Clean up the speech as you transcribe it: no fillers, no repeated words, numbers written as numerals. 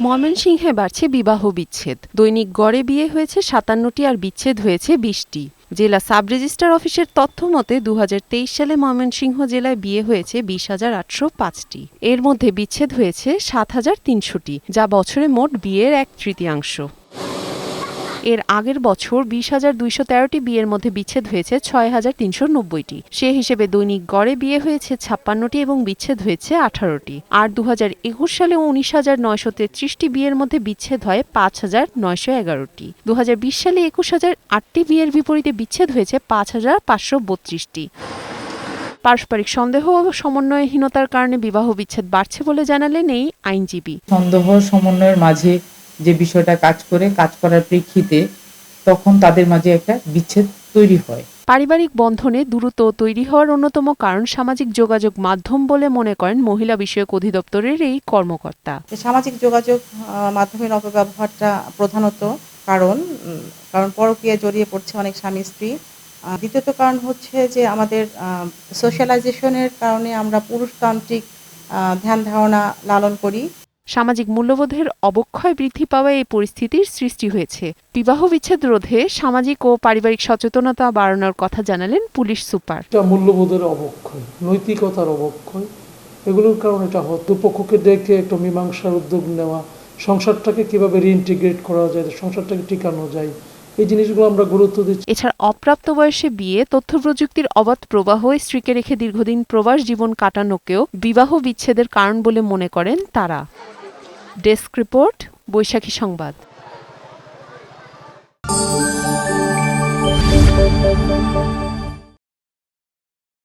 ময়মনসিংহে বাড়ছে বিবাহ বিচ্ছেদ। দৈনিক গড়ে বিয়ে হয়েছে ৫৭টি আর বিচ্ছেদ হয়েছে ২০টি। জেলা সাব রেজিস্ট্রার অফিসের তথ্য মতে ২০২৩ সালে ময়মনসিংহ জেলায় বিয়ে হয়েছে ২০,৮০৫টি। এর মধ্যে বিচ্ছেদ হয়েছে ৭,৩০০টি, যা বছরে মোট বিয়ের ১/৩। এর আগের বছর ২০,২১৩টি বিয়ের মধ্যে বিচ্ছেদ হয়েছে ৬,৩৯০টি। সে হিসেবে দৈনিক গড়ে বিয়ে হয়েছে ৫৬টি এবং বিচ্ছেদ হয়েছে ১৮টি। আর ২০২১ সালে ১৯,৯৩৩টি বিয়ের মধ্যে বিচ্ছেদ হয় ৫,৯১১টি। ২০২০ সালে ২১,০০৮টি বিয়ের বিপরীতে বিচ্ছেদ হয়েছে ৫,৫৩২টি। পারস্পরিক সন্দেহ ও সমন্বয়হীনতার কারণে বিবাহ বিচ্ছেদ বাড়ছে বলে জানালেন এই আইনজীবী। সন্দেহ সমন্বয়ের মাঝে যে বিষয়টা কাজ করার প্রেক্ষিতে তখন তাদের মাঝে একটা বিচ্ছেদ তৈরি হয়। পারিবারিক বন্ধনে দূরত্ব তৈরি হওয়ার অন্যতম কারণ সামাজিক যোগাযোগ মাধ্যম বলে মনে করেন মহিলা বিষয়ক অধিদপ্তরের এই কর্মকর্তা। সামাজিক যোগাযোগ মাধ্যমের অপব্যবহারটা প্রধানত কারণ পরকীয়ায় জড়িয়ে পড়ছে অনেক স্বামী স্ত্রী। দ্বিতীয়ত কারণ হচ্ছে যে আমাদের সোশ্যালাইজেশনের কারণে আমরা পুরুষতান্ত্রিক ধ্যান ধারণা লালন করি। সামাজিক মূল্যবোধের অবক্ষয় বৃদ্ধি পাওয়া এই পরিস্থিতির সৃষ্টি হয়েছে। বিবাহ বিচ্ছেদ রোধে সামাজিক ও পারিবারিক সচেতনতা বাড়ানোর কথা জানালেন পুলিশ সুপার। মূল্যবোধের অবক্ষয়, নৈতিকতার অবক্ষয়, এগুলোর কারণে এটা হতো। পক্ষকে ডেকে একটা মীমাংসার উদ্যোগ নেওয়া, সংসারটাকে কিভাবে রিইন্টিগ্রেট করা যায়, সংসারটাকে টিকানো যায়, এই জিনিসগুলো আমরা গুরুত্ব দিচ্ছি। এছাড়া অপ্রাপ্ত বয়সে বিয়ে, তথ্য প্রযুক্তির অবাধ প্রবাহ, স্ত্রীকে রেখে দীর্ঘদিন প্রবাস জীবন কাটানোকেও বিবাহ বিচ্ছেদের কারণ বলে মনে করেন তারা। ডেস্ক রিপোর্ট, বৈশাখী সংবাদ।